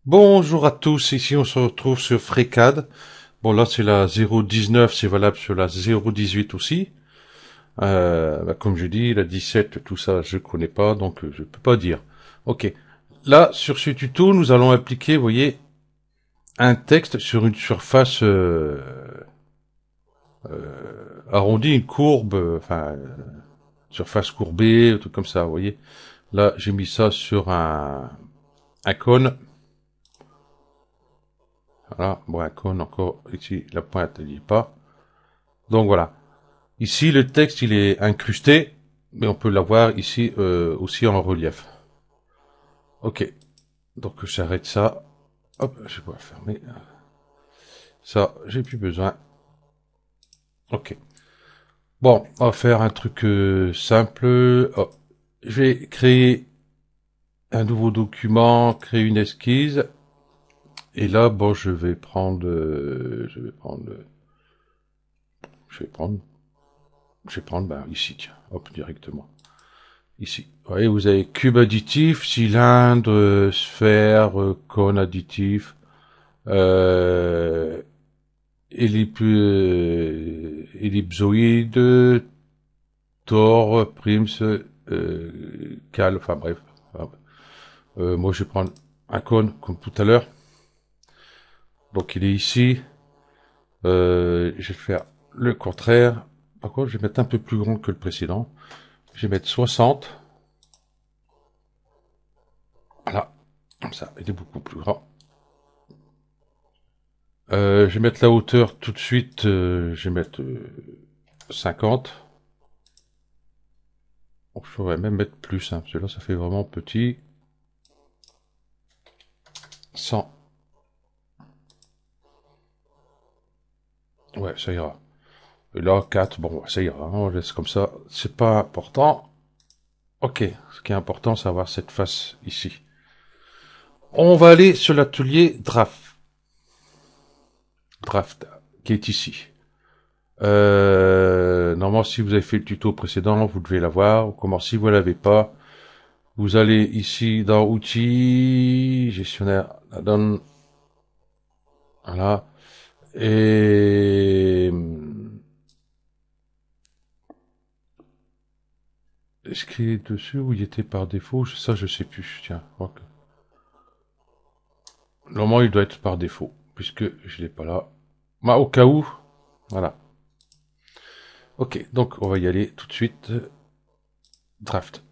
Bonjour à tous, ici on se retrouve sur FreeCAD. Bon là c'est la 0.19, c'est valable sur la 0.18 aussi. Comme je dis, la 17, tout ça je connais pas, donc je peux pas dire. Ok. Là, sur ce tuto, nous allons appliquer, vous voyez, un texte sur une surface arrondie, une courbe, surface courbée, un truc comme ça, vous voyez. Là, j'ai mis ça sur un cône. Voilà, bon, un cône encore, ici, la pointe, elle n'y est pas. Donc voilà. Ici, le texte, il est incrusté, mais on peut l'avoir ici aussi en relief. Ok, donc j'arrête ça. Hop, je vais pouvoir fermer. Ça, j'ai plus besoin. Ok. Bon, on va faire un truc simple. Oh, je vais créer un nouveau document, créer une esquisse. Et là, bon, je vais prendre, ben, ici, tiens, hop, directement. Ici. Vous voyez, vous avez cube additif, cylindre, sphère, cône additif, euh, ellipsoïde, tore, prims, cal, enfin bref. Moi, je vais prendre un cône comme tout à l'heure. Donc, il est ici. Je vais faire le contraire. Par contre, je vais mettre un peu plus grand que le précédent. Je vais mettre 60. Voilà. Comme ça, il est beaucoup plus grand. Je vais mettre la hauteur tout de suite. Je vais mettre 50. Bon, je pourrais même mettre plus, parce que là, ça fait vraiment petit. 100. Ouais, ça ira. Et là, 4, bon, ça ira. On laisse comme ça. C'est pas important. Ok, ce qui est important, c'est avoir cette face ici. On va aller sur l'atelier draft, qui est ici. Normalement, si vous avez fait le tuto précédent, vous devez l'avoir. Comment si vous l'avez pas, vous allez ici dans outils, gestionnaire, add-on, voilà, et est-ce qu'il est dessus ou il était par défaut? Ça, je sais plus. Tiens, normalement, il doit être par défaut, puisque je l'ai pas là. Bah, au cas où, voilà. Ok, donc on va y aller tout de suite. Draft.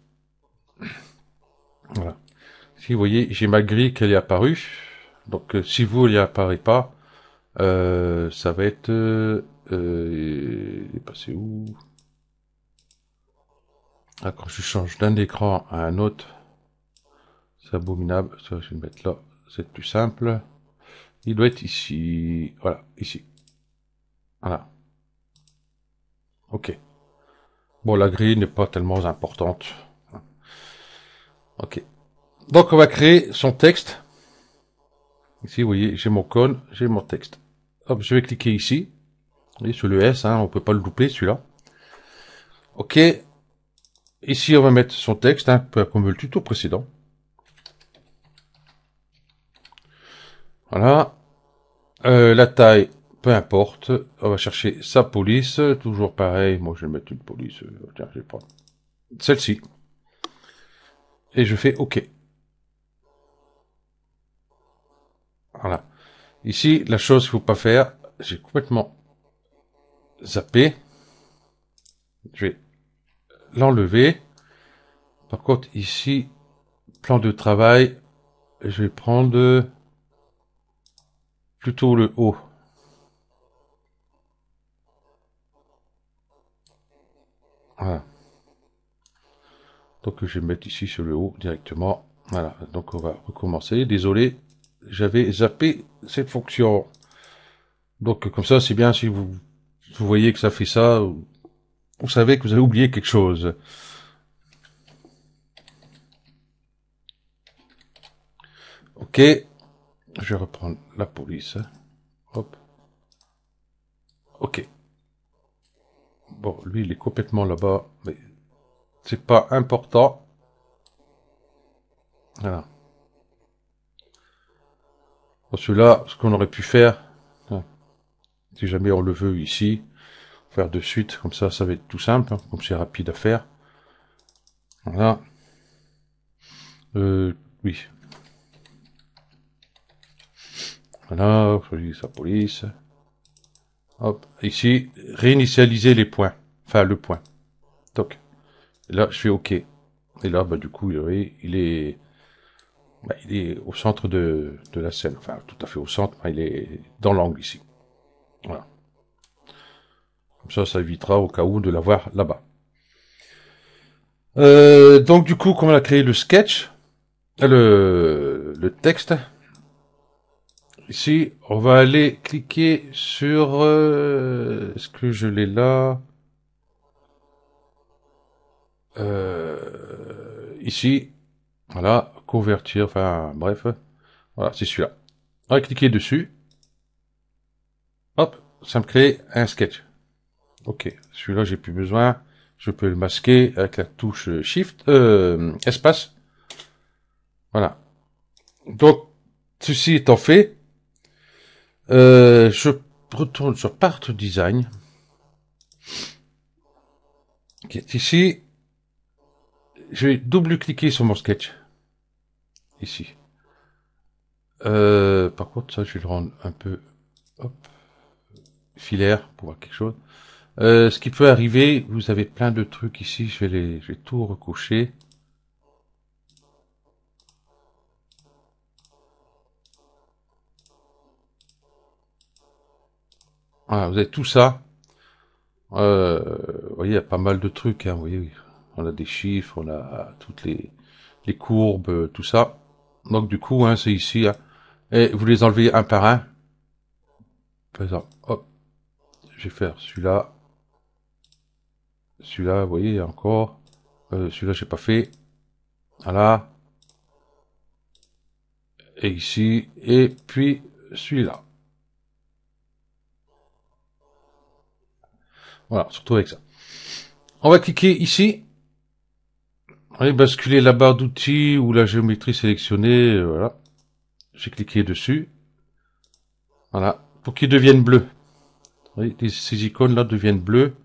Voilà. Si vous voyez, j'ai ma grille qui est apparue. Donc si vous, elle n'y apparaît pas, ça va être... il est passé où? Ah, quand je change d'un écran à un autre, c'est abominable. Ça, je vais le mettre là. C'est plus simple. Il doit être ici. Voilà, ici. Voilà. Ok. Bon, la grille n'est pas tellement importante. Ok. Donc, on va créer son texte. Ici, vous voyez, j'ai mon cône, j'ai mon texte. Hop, je vais cliquer ici. Vous voyez, sur le S, on peut pas le doubler, celui-là. Ok. Ici, on va mettre son texte, comme le tuto précédent. Voilà. La taille, peu importe. On va chercher sa police. Toujours pareil. Moi, je vais mettre une police. Tiens, je vais prendre celle-ci. Et je fais OK. Voilà. Ici, la chose qu'il ne faut pas faire, j'ai complètement zappé. Je vais l'enlever. Par contre, ici, plan de travail, je vais prendre plutôt le haut. Voilà. Donc, je vais mettre ici sur le haut directement. Voilà. Donc, on va recommencer. Désolé, j'avais zappé cette fonction. Donc, comme ça, c'est bien si vous voyez que ça fait ça, vous savez que vous avez oublié quelque chose. Ok, je vais reprendre la police. Hop. Ok. Bon, lui, il est complètement là-bas, mais c'est pas important. Voilà. Pour cela, ce qu'on aurait pu faire, hein, si jamais on le veut ici, faire de suite, comme ça va être tout simple, hein, comme c'est rapide à faire. Voilà. Oui. Voilà, choisis sa police. Hop, ici, réinitialiser les points. Enfin, le point. Toc. Et là, je fais OK. Et là, bah, du coup, il est au centre de la scène. Enfin, tout à fait au centre. Il est dans l'angle ici. Voilà. Comme ça évitera au cas où de l'avoir là-bas. Donc, du coup, comme on a créé le sketch, le texte, ici, on va aller cliquer sur... est-ce que je l'ai là? Ici, voilà, convertir, enfin, bref. Voilà, c'est celui-là. On va cliquer dessus. Hop, ça me crée un sketch. Ok, celui-là, j'ai plus besoin. Je peux le masquer avec la touche Shift, espace. Voilà. Donc, ceci étant fait, je retourne sur Part Design, qui est ici. Je vais double-cliquer sur mon sketch. Ici. Par contre, ça, je vais le rendre un peu, hop, filaire pour voir quelque chose. Ce qui peut arriver, vous avez plein de trucs ici, je vais tout recocher. Voilà, vous avez tout ça. Vous voyez, il y a pas mal de trucs, hein, vous voyez, on a des chiffres, on a toutes les courbes, tout ça. Donc du coup, hein, c'est ici, hein. Et vous les enlevez un par un. Par exemple, hop, je vais faire celui-là, vous voyez, encore. Celui-là, j'ai pas fait. Voilà. Et ici, et puis celui-là. Voilà, surtout avec ça. On va cliquer ici. Allez, basculer la barre d'outils ou la géométrie sélectionnée, voilà. J'ai cliqué dessus. Voilà. Pour qu'ils deviennent bleus. Vous voyez, ces icônes-là deviennent bleues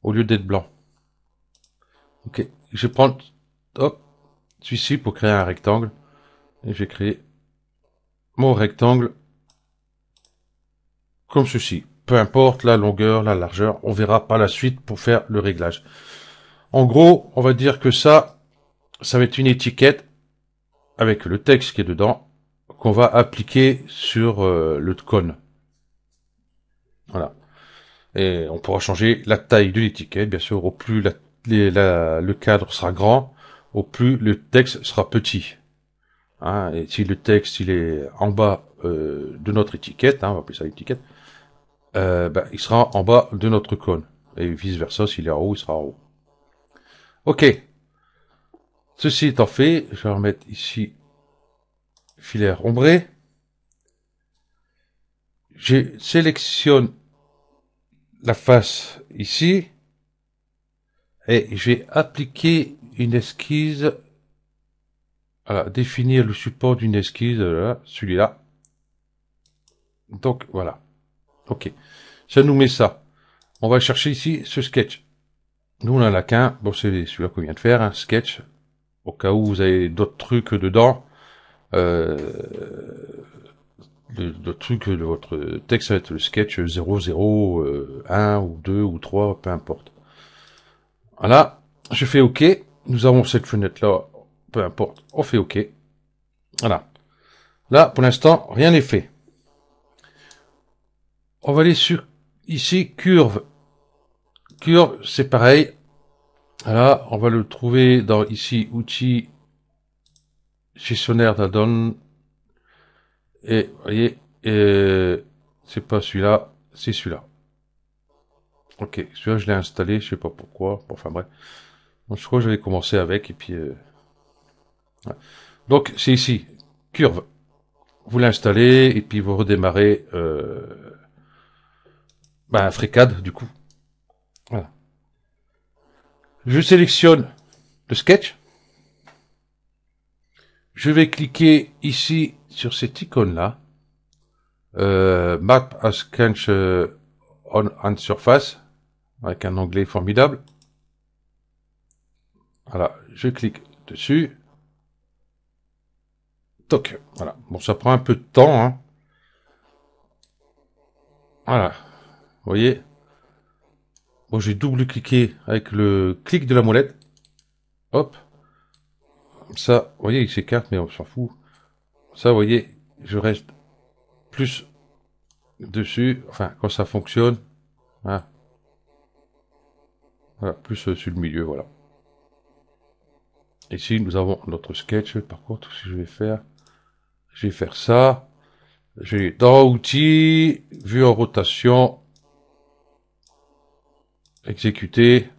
au lieu d'être blancs. Ok. Je vais prendre, hop, celui-ci pour créer un rectangle. Et je vais créer mon rectangle comme ceci. Peu importe la longueur, la largeur, on verra par la suite pour faire le réglage. En gros, on va dire que ça va être une étiquette avec le texte qui est dedans qu'on va appliquer sur le cône. Voilà. Et on pourra changer la taille de l'étiquette, bien sûr, au plus le cadre sera grand, au plus le texte sera petit. Hein, et si le texte il est en bas de notre étiquette, hein, on va appeler ça l'étiquette, il sera en bas de notre cône. Et vice versa, s'il est en haut, il sera en haut. Ok. Ceci étant fait, je vais remettre ici filaire ombré. Je sélectionne la face ici et je vais appliquer une esquisse. Voilà, définir le support d'une esquisse, voilà, celui-là. Donc voilà. Ok. Ça nous met ça. On va chercher ici ce sketch. Nous on en a qu'un. Bon, c'est celui-là qu'on vient de faire, un sketch. Au cas où vous avez d'autres trucs dedans. D'autres trucs de votre texte, ça va être le sketch 0, 0, 1 ou 2 ou 3, peu importe. Voilà. Je fais OK. Nous avons cette fenêtre-là. Peu importe. On fait OK. Voilà. Là, pour l'instant, rien n'est fait. On va aller sur, ici, curve. Curve, c'est pareil. Voilà, on va le trouver dans, ici, outils, gestionnaire d'addon. Et, vous voyez, c'est pas celui-là, c'est celui-là. Ok, celui-là, je l'ai installé, je sais pas pourquoi. Bon, enfin, bref. Donc, je crois que j'avais commencé avec, et puis, ouais. Donc, c'est ici, curve. Vous l'installez, et puis vous redémarrez, FreeCAD, du coup. Voilà. Je sélectionne le sketch. Je vais cliquer ici sur cette icône-là. Map as sketch on surface, avec un onglet formidable. Voilà, je clique dessus. Toc, voilà. Bon, ça prend un peu de temps, hein. Voilà, vous voyez. Bon, j'ai double-cliqué avec le clic de la molette. Hop. Ça, vous voyez, il s'écarte, mais on s'en fout. Ça, vous voyez, je reste plus dessus. Enfin, quand ça fonctionne. Voilà. Voilà, plus sur le milieu, voilà. Ici, nous avons notre sketch. Par contre, si je vais faire ça. J'ai dans outils, vue en rotation, exécuter.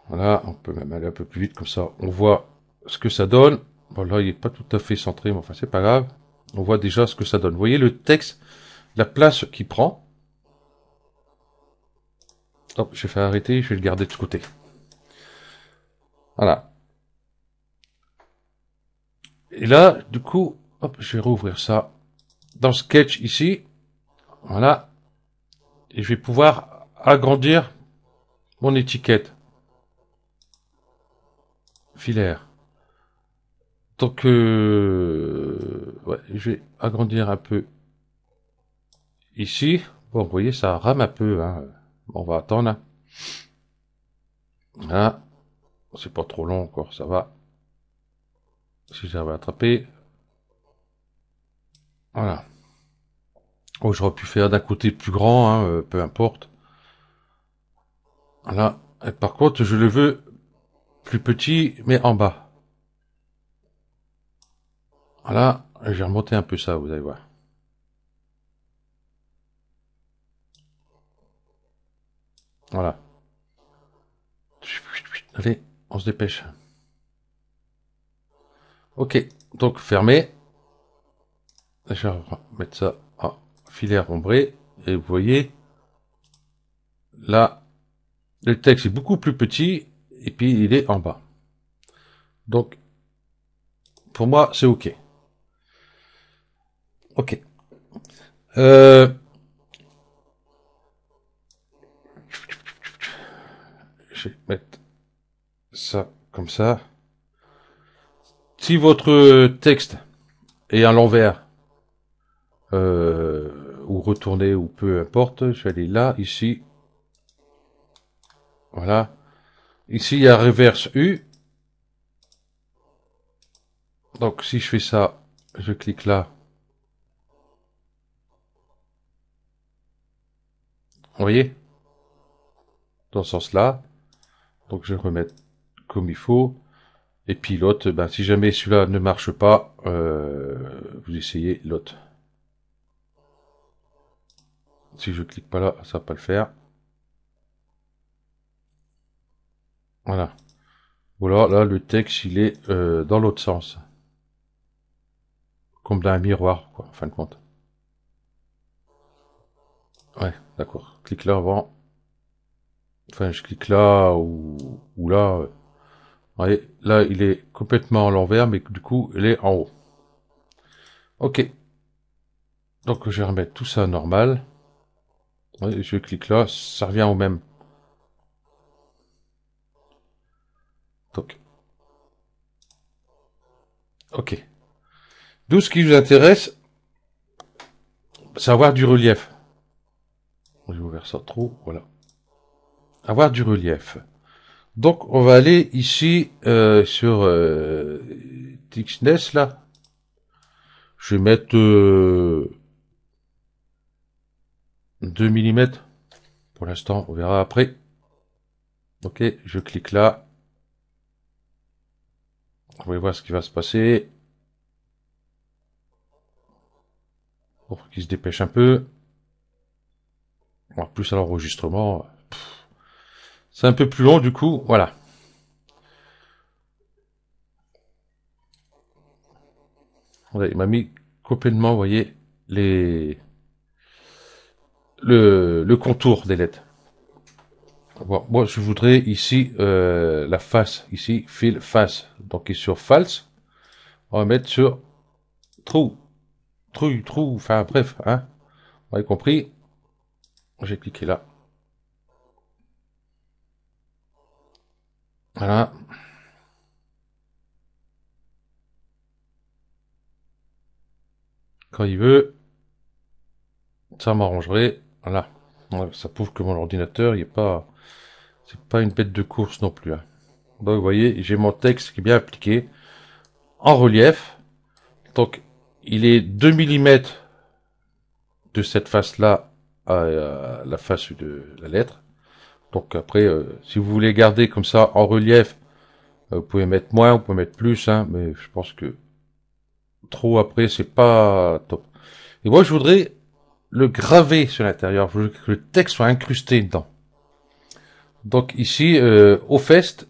Voilà, on peut même aller un peu plus vite comme ça. On voit ce que ça donne. Bon là, il n'est pas tout à fait centré, mais enfin c'est pas grave. On voit déjà ce que ça donne. Vous voyez le texte, la place qu'il prend. Hop, je vais faire arrêter, je vais le garder de ce côté. Voilà. Et là, du coup, hop, je vais rouvrir ça dans Sketch ici. Voilà. Et je vais pouvoir agrandir mon étiquette. Filaire. Donc, ouais, je vais agrandir un peu ici. Bon, vous voyez, ça rame un peu, hein. On va attendre. Voilà. C'est pas trop long encore, ça va. Si j'arrive à attraper. Voilà. Oh, j'aurais pu faire d'un côté plus grand, hein, peu importe. Voilà. Et par contre, je le veux plus petit, mais en bas. Voilà. J'ai remonté un peu ça, vous allez voir. Voilà. Allez, on se dépêche. Ok. Donc, fermé. Je vais mettre ça en filaire ombré. Et vous voyez, là, le texte est beaucoup plus petit. Et puis, il est en bas. Donc, pour moi, c'est OK. OK. Je vais mettre ça comme ça. Si votre texte est à l'envers, ou retourné, ou peu importe, je vais aller là, ici. Voilà. Ici, il y a reverse U. Donc, si je fais ça, je clique là. Vous voyez? Dans ce sens-là. Donc, je vais remettre comme il faut. Et puis l'autre, ben, si jamais celui-là ne marche pas, vous essayez l'autre. Si je clique pas là, ça va pas le faire. Voilà. Voilà, là, le texte, il est dans l'autre sens. Comme dans un miroir, quoi, en fin de compte. Ouais, d'accord. Clique là avant. Enfin, je clique là ou là. Ouais, là, il est complètement à l'envers, mais du coup, il est en haut. Ok. Donc, je vais remettre tout ça normal. Ouais, je clique là, ça revient au même. Donc, ok. D'où ce qui vous intéresse, c'est avoir du relief. J'ai ouvert ça trop, voilà. Avoir du relief. Donc, on va aller ici sur thickness, là. Je vais mettre 2 mm. Pour l'instant, on verra après. Ok, je clique là. On va voir ce qui va se passer. Pour qu'il se dépêche un peu. En plus, à l'enregistrement, c'est un peu plus long du coup. Voilà. Il m'a mis complètement, vous voyez, le contour des lettres. Bon, moi, je voudrais ici la face. Ici, fill face. Donc, et sur false, on va mettre sur true. trou, enfin bref, hein. Vous avez compris. J'ai cliqué là. Voilà. Quand il veut, ça m'arrangerait. Voilà. Ouais, ça prouve que mon ordinateur, il est pas, c'est pas une bête de course non plus, hein. Donc vous voyez, j'ai mon texte qui est bien appliqué, en relief. Donc il est 2 millimètres de cette face-là à la face de la lettre. Donc après, si vous voulez garder comme ça en relief, vous pouvez mettre moins, vous pouvez mettre plus, hein, mais je pense que trop après, c'est pas top. Et moi, je voudrais le graver sur l'intérieur. Je veux que le texte soit incrusté dedans. Donc ici, au fest,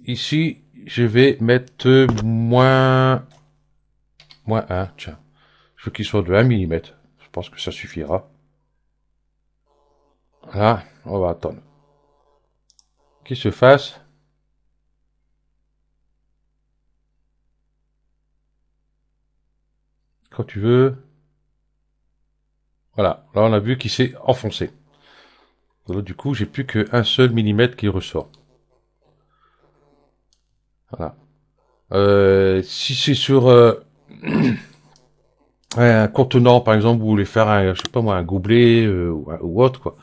ici, je vais mettre moins 1, tiens. Je veux qu'il soit de 1 millimètre. Je pense que ça suffira. Là, on va attendre qu'il se fasse. Quand tu veux. Voilà, là on a vu qu'il s'est enfoncé. Alors, du coup, j'ai plus qu'un seul millimètre qui ressort. Voilà. Si c'est sur un contenant, par exemple, vous voulez faire un, je sais pas moi, un gobelet ou autre quoi.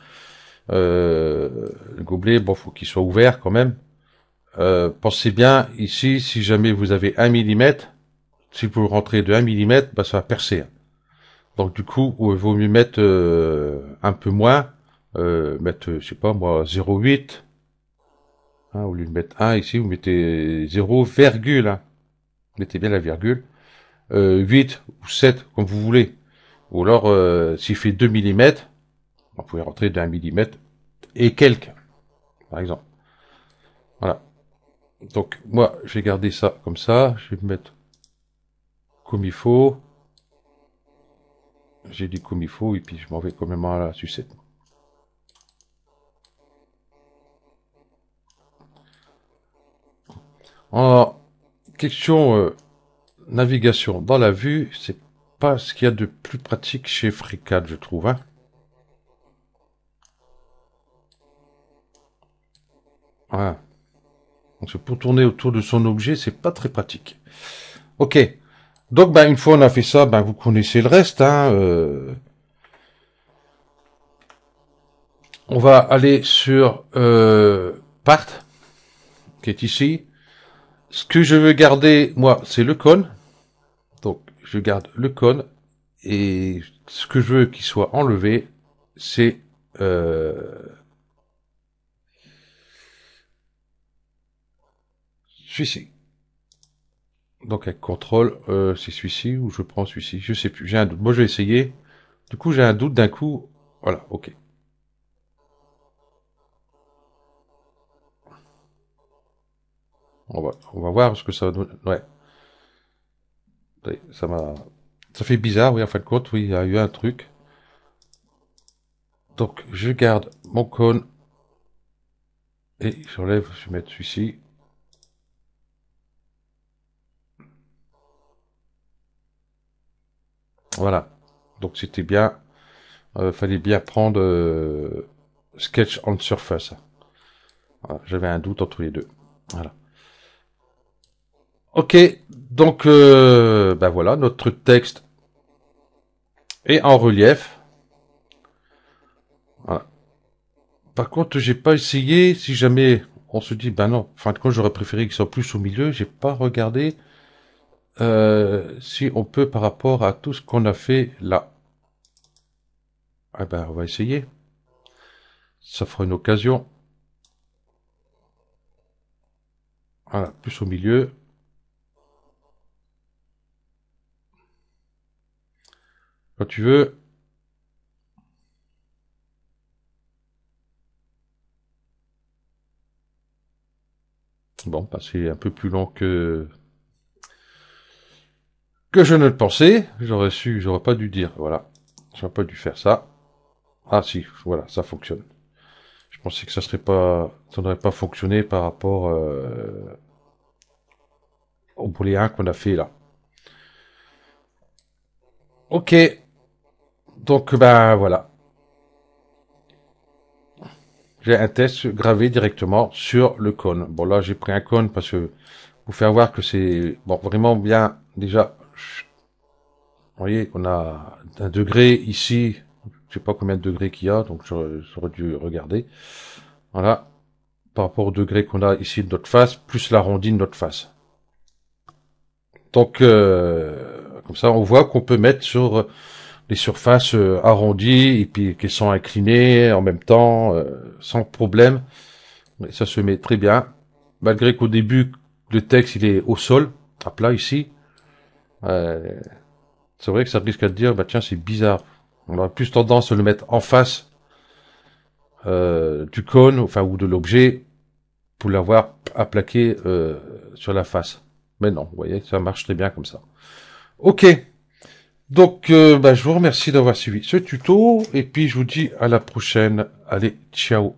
Le gobelet, bon, faut qu'il soit ouvert quand même. Pensez bien ici, si jamais vous avez 1 millimètre, si vous rentrez de 1 millimètre, bah ça va percer, hein. Donc du coup, il vaut mieux mettre un peu moins, mettre, je sais pas moi, 0,8. Hein, au lieu de mettre 1 ici, vous mettez 0, virgule, hein. Mettez bien la virgule. 8 ou 7, comme vous voulez. Ou alors, s'il fait 2 millimètres, vous pouvez rentrer d'un millimètre et quelques, par exemple. Voilà. Donc, moi, je vais garder ça comme ça. Je vais mettre comme il faut. J'ai dit comme il faut, et puis je m'en vais quand même à la sucette. En question navigation dans la vue, c'est pas ce qu'il y a de plus pratique chez FreeCAD, je trouve, hein. Voilà. Donc, pour tourner autour de son objet, c'est pas très pratique. Ok. Donc, ben, une fois on a fait ça, ben, vous connaissez le reste, hein. On va aller sur Part, qui est ici. Ce que je veux garder, moi, c'est le cône. Donc, je garde le cône. Et ce que je veux qu'il soit enlevé, c'est celui-ci. Donc, avec contrôle, c'est celui-ci ou je prends celui-ci. Je sais plus, j'ai un doute. Moi, je vais essayer. Du coup, j'ai un doute d'un coup. Voilà, ok. On va voir ce que ça va donner. Ouais, ça fait bizarre, oui, en fin de compte, oui, il y a eu un truc. Donc, je garde mon cône et j'enlève, je vais mettre celui-ci. Voilà. Donc, c'était bien. Fallait bien prendre Sketch on Surface. Voilà, j'avais un doute entre les deux. Voilà. Ok, donc ben voilà, notre texte est en relief. Voilà. Par contre, j'ai pas essayé. Si jamais on se dit, ben non, fin de compte, j'aurais préféré qu'il soit plus au milieu. J'ai pas regardé si on peut par rapport à tout ce qu'on a fait là. Ah ben, on va essayer. Ça fera une occasion. Voilà, plus au milieu. Quand tu veux. Bon, bah, c'est un peu plus long que je ne le pensais. J'aurais pas dû dire. Voilà, j'aurais pas dû faire ça. Ah si, voilà, ça fonctionne. Je pensais que ça n'aurait pas fonctionné par rapport pour les 1 qu'on a fait là. Ok, donc ben voilà. J'ai un test gravé directement sur le cône. Bon là j'ai pris un cône parce que vous faire voir que c'est bon vraiment bien déjà. Vous voyez qu'on a un degré ici, je sais pas combien de degrés qu'il y a, donc j'aurais dû regarder. Voilà, par rapport au degré qu'on a ici de notre face, plus l'arrondi de notre face. Donc comme ça on voit qu'on peut mettre sur les surfaces arrondies et puis qui sont inclinées en même temps, sans problème. Et ça se met très bien. Malgré qu'au début, le texte il est au sol, à plat ici. Euh, c'est vrai que ça risque à te dire, bah tiens, c'est bizarre. On aurait plus tendance à le mettre en face du cône, enfin ou de l'objet, pour l'avoir applaqué sur la face. Mais non, vous voyez, ça marche très bien comme ça. Ok, donc bah, je vous remercie d'avoir suivi ce tuto, et puis je vous dis à la prochaine. Allez, ciao.